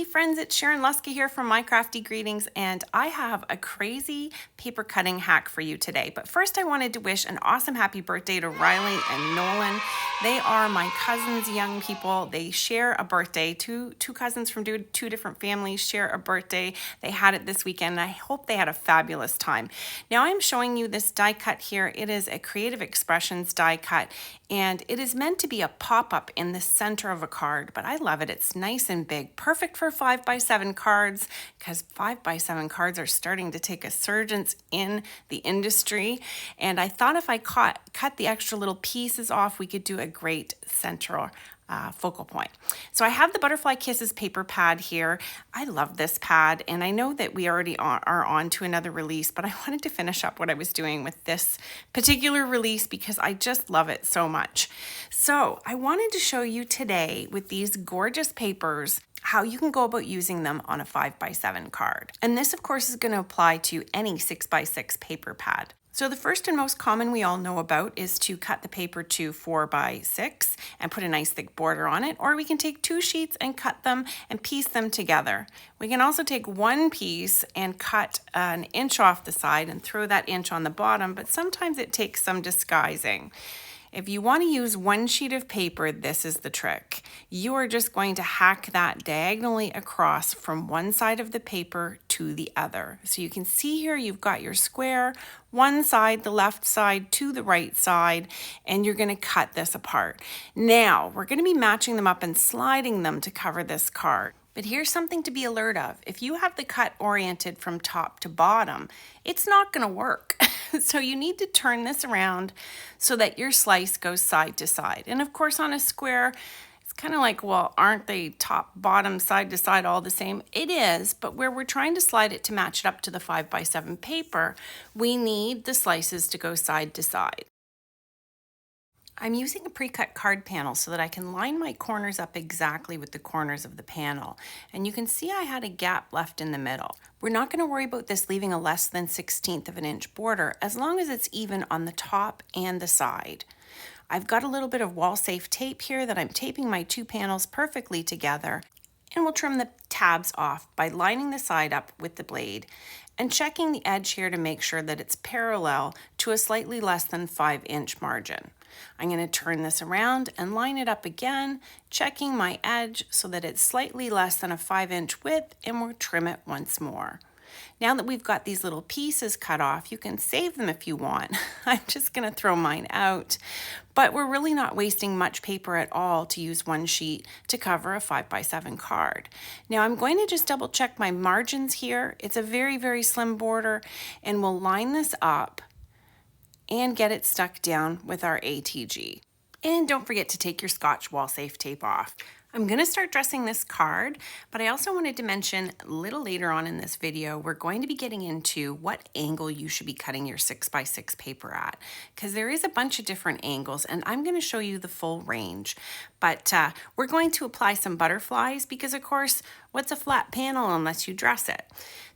crafty friends, it's Sharon Luska here from My Crafty Greetings, and I have a crazy paper cutting hack for you today. But first I wanted to wish an awesome happy birthday to Riley and Nolan. They are my cousins, young people. They share a birthday. Two cousins from two different families share a birthday. They had it this weekend, and I hope they had a fabulous time. Now I'm showing you this die cut here. It is a Creative Expressions die cut, and it is meant to be a pop-up in the center of a card, but I love it. It's nice and big, perfect for 5x7 cards, because 5x7 cards are starting to take a surge in the industry. And I thought if I cut the extra little pieces off, we could do a great central focal point. So I have the Butterfly Kisses paper pad here. I love this pad, and I know that we already are on to another release, but I wanted to finish up what I was doing with this particular release because I just love it so much. So I wanted to show you today with these gorgeous papers how you can go about using them on a 5x7 card. And this, of course, is going to apply to any 6x6 paper pad. So the first and most common we all know about is to cut the paper to 4x6 and put a nice thick border on it, or we can take two sheets and cut them and piece them together. We can also take one piece and cut an inch off the side and throw that inch on the bottom, but sometimes it takes some disguising. If you want to use one sheet of paper, this is the trick. You are just going to hack that diagonally across from one side of the paper to the other. So you can see here you've got your square, one side, the left side to the right side, and you're going to cut this apart. Now, we're going to be matching them up and sliding them to cover this card. But here's something to be alert of. If you have the cut oriented from top to bottom, it's not going to work. So you need to turn this around so that your slice goes side to side. And of course on a square, it's kind of like, well, aren't they top, bottom, side to side all the same? It is, but where we're trying to slide it to match it up to the 5x7 paper, we need the slices to go side to side. I'm using a pre-cut card panel so that I can line my corners up exactly with the corners of the panel. And you can see I had a gap left in the middle. We're not going to worry about this leaving a less than 1/16 of an inch border as long as it's even on the top and the side. I've got a little bit of wall-safe tape here that I'm taping my two panels perfectly together, and we'll trim the tabs off by lining the side up with the blade and checking the edge here to make sure that it's parallel to a slightly less than 5-inch margin. I'm going to turn this around and line it up again, checking my edge so that it's slightly less than a 5-inch width, and we'll trim it once more. Now that we've got these little pieces cut off, you can save them if you want. I'm just going to throw mine out, but we're really not wasting much paper at all to use one sheet to cover a 5x7 card. Now I'm going to just double check my margins here. It's a very, very slim border, and we'll line this up and get it stuck down with our ATG. And don't forget to take your Scotch wall safe tape off. I'm going to start dressing this card, but I also wanted to mention a little later on in this video, we're going to be getting into what angle you should be cutting your 6x6 paper at, because there is a bunch of different angles, and I'm going to show you the full range. But we're going to apply some butterflies because, of course, what's a flat panel unless you dress it?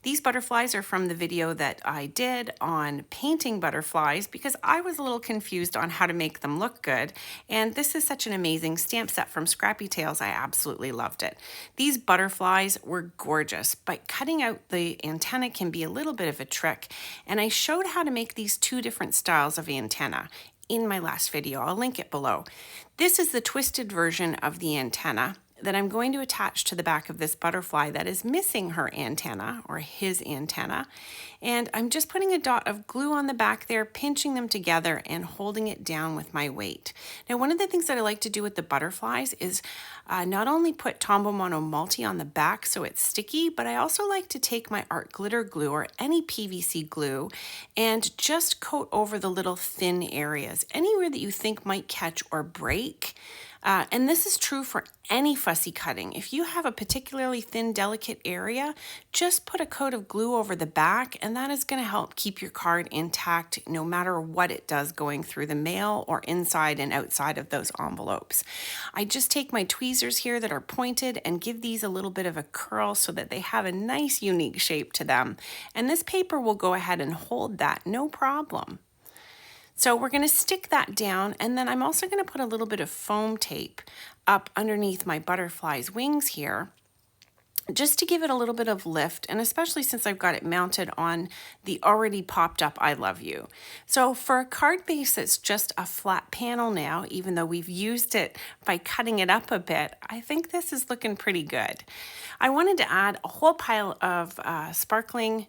These butterflies are from the video that I did on painting butterflies because I was a little confused on how to make them look good. And this is such an amazing stamp set from Scrappy Tails. I absolutely loved it. These butterflies were gorgeous, but cutting out the antenna can be a little bit of a trick. And I showed how to make these two different styles of antenna in my last video. I'll link it below. This is the twisted version of the antenna that I'm going to attach to the back of this butterfly that is missing her antenna or his antenna. And I'm just putting a dot of glue on the back there, pinching them together and holding it down with my weight. Now, one of the things that I like to do with the butterflies is not only put Tombow Mono Multi on the back so it's sticky, but I also like to take my art glitter glue or any PVC glue and just coat over the little thin areas, anywhere that you think might catch or break. And this is true for any fussy cutting. If you have a particularly thin, delicate area, just put a coat of glue over the back, and that is going to help keep your card intact no matter what it does going through the mail or inside and outside of those envelopes. I just take my tweezers here that are pointed and give these a little bit of a curl so that they have a nice, unique shape to them. And this paper will go ahead and hold that, no problem. So we're going to stick that down, and then I'm also going to put a little bit of foam tape up underneath my butterfly's wings here just to give it a little bit of lift, and especially since I've got it mounted on the already popped up I love you. So for a card base that's just a flat panel now, even though we've used it by cutting it up a bit, I think this is looking pretty good. I wanted to add a whole pile of sparkling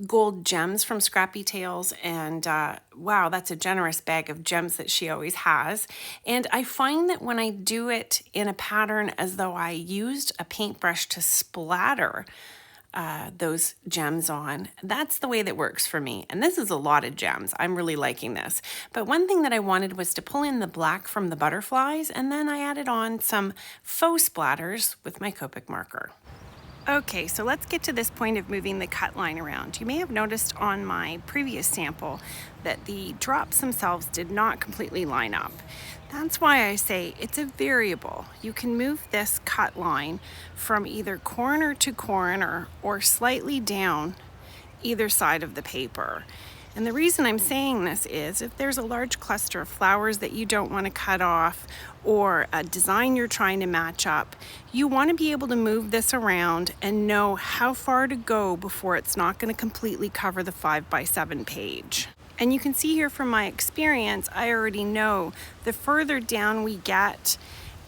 gold gems from Scrappy Tails, and wow, that's a generous bag of gems that she always has. And I find that when I do it in a pattern as though I used a paintbrush to splatter those gems on, that's the way that works for me. And this is a lot of gems. I'm really liking this. But one thing that I wanted was to pull in the black from the butterflies, and then I added on some faux splatters with my Copic marker. Okay, so let's get to this point of moving the cut line around. You may have noticed on my previous sample that the drops themselves did not completely line up. That's why I say it's a variable. You can move this cut line from either corner to corner or slightly down either side of the paper. And the reason I'm saying this is if there's a large cluster of flowers that you don't want to cut off, or a design you're trying to match up, you want to be able to move this around and know how far to go before it's not going to completely cover the 5x7 page. And you can see here from my experience, I already know the further down we get,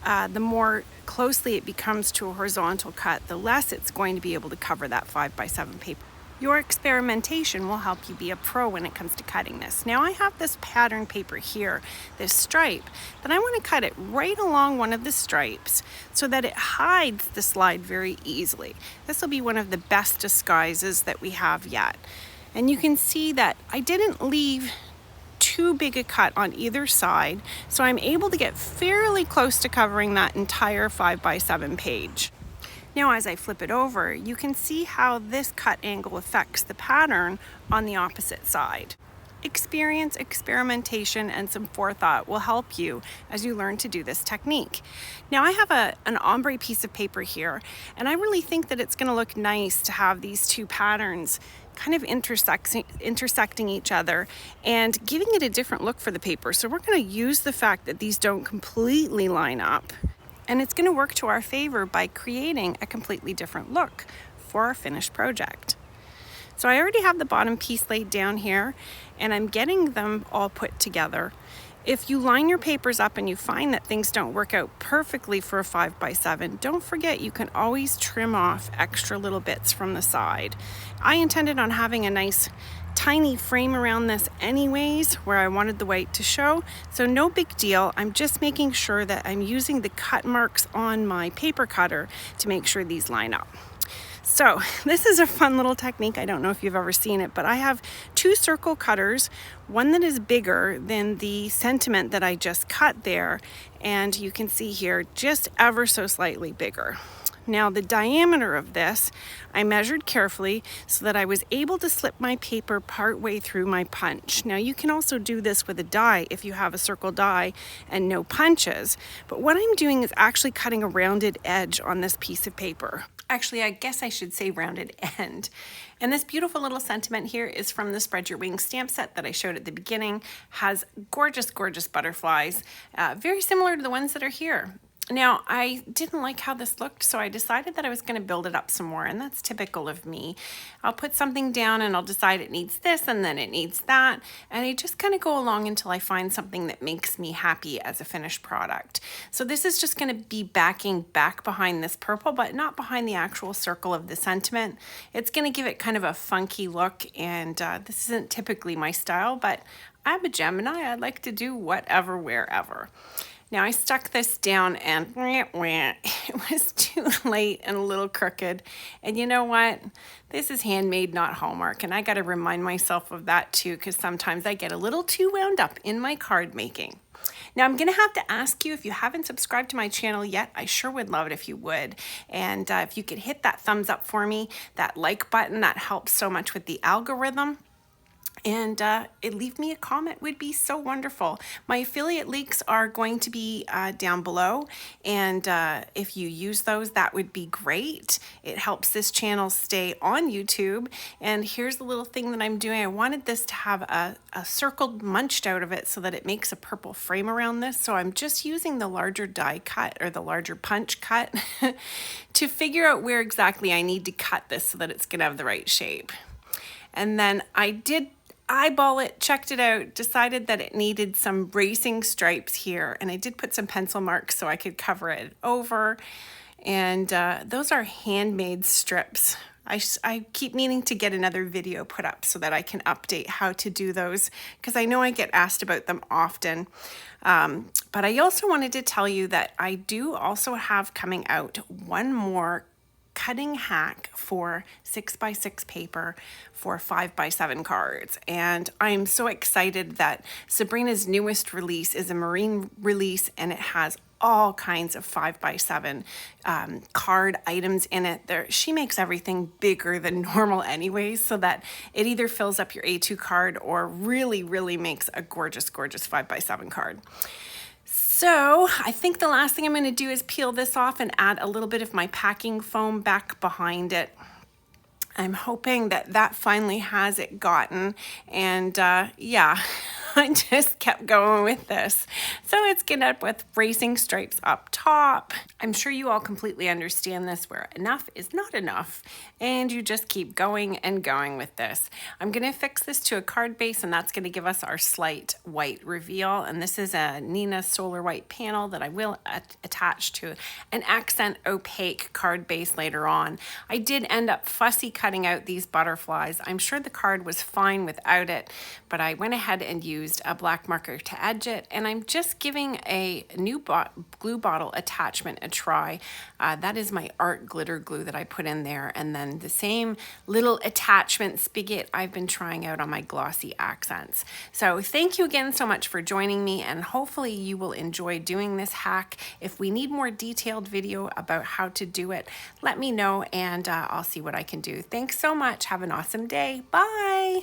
the more closely it becomes to a horizontal cut, the less it's going to be able to cover that 5x7 paper. Your experimentation will help you be a pro when it comes to cutting this. Now I have this pattern paper here, this stripe, but I want to cut it right along one of the stripes so that it hides the slide very easily. This will be one of the best disguises that we have yet. And you can see that I didn't leave too big a cut on either side, so I'm able to get fairly close to covering that entire 5x7 page. Now as I flip it over, you can see how this cut angle affects the pattern on the opposite side. Experience, experimentation, and some forethought will help you as you learn to do this technique. Now I have an ombre piece of paper here, and I really think that it's going to look nice to have these two patterns kind of intersecting each other and giving it a different look for the paper. So we're going to use the fact that these don't completely line up, and it's going to work to our favor by creating a completely different look for our finished project. So I already have the bottom piece laid down here, and I'm getting them all put together. If you line your papers up and you find that things don't work out perfectly for a 5x7, don't forget you can always trim off extra little bits from the side. I intended on having a nice tiny frame around this anyways, where I wanted the white to show, so no big deal. I'm just making sure that I'm using the cut marks on my paper cutter to make sure these line up. So this is a fun little technique. I don't know if you've ever seen it, but I have two circle cutters, one that is bigger than the sentiment that I just cut there, and you can see here just ever so slightly bigger. Now the diameter of this, I measured carefully so that I was able to slip my paper part way through my punch. Now you can also do this with a die if you have a circle die and no punches, but what I'm doing is actually cutting a rounded edge on this piece of paper. Actually, I guess I should say rounded end. And this beautiful little sentiment here is from the Spread Your Wings stamp set that I showed at the beginning. Has gorgeous, gorgeous butterflies, very similar to the ones that are here. Now, I didn't like how this looked, so I decided that I was going to build it up some more, and that's typical of me. I'll put something down and I'll decide it needs this and then it needs that, and I just kind of go along until I find something that makes me happy as a finished product. So this is just going to be backing back behind this purple, but not behind the actual circle of the sentiment. It's going to give it kind of a funky look, and this isn't typically my style, but I'm a Gemini. I like to do whatever, wherever. Now I stuck this down and it was too late and a little crooked. And you know what? This is handmade, not Hallmark. And I got to remind myself of that too, because sometimes I get a little too wound up in my card making. Now I'm going to have to ask you, if you haven't subscribed to my channel yet, I sure would love it if you would. And if you could hit that thumbs up for me, that like button, that helps so much with the algorithm. and leave me a comment would be so wonderful. My affiliate links are going to be down below, and if you use those, that would be great. It helps this channel stay on YouTube. And here's the little thing that I'm doing. I wanted this to have a circle munched out of it so that it makes a purple frame around this. So I'm just using the larger die cut, or the larger punch cut to figure out where exactly I need to cut this so that it's gonna have the right shape. And then I did eyeball it, checked it out, decided that it needed some racing stripes here, and I did put some pencil marks so I could cover it over. And those are handmade strips. I keep meaning to get another video put up so that I can update how to do those, because I know I get asked about them often. But I also wanted to tell you that I do also have coming out one more cutting hack for 6x6 paper for 5x7 cards. And I'm so excited that Sabrina's newest release is a marine release, and it has all kinds of 5x7 card items in it. She makes everything bigger than normal anyways, so that it either fills up your A2 card or really, really makes a gorgeous, gorgeous 5x7 card. So I think the last thing I'm going to do is peel this off and add a little bit of my packing foam back behind it. I'm hoping that that finally has it gotten, and yeah, I just kept going with this. So it's gonna end up with racing stripes up top. I'm sure you all completely understand this, where enough is not enough, and you just keep going and going with this. I'm gonna fix this to a card base, and that's gonna give us our slight white reveal. And this is a Nina Solar White panel that I will attach to an accent opaque card base later on. I did end up fussy cutting out these butterflies. I'm sure the card was fine without it, but I went ahead and used a black marker to edge it, and I'm just giving a new glue bottle attachment a try. That is my art glitter glue that I put in there, and then the same little attachment spigot I've been trying out on my glossy accents. So thank you again so much for joining me, and hopefully you will enjoy doing this hack. If we need more detailed video about how to do it, let me know, and I'll see what I can do. Thanks so much. Have an awesome day. Bye.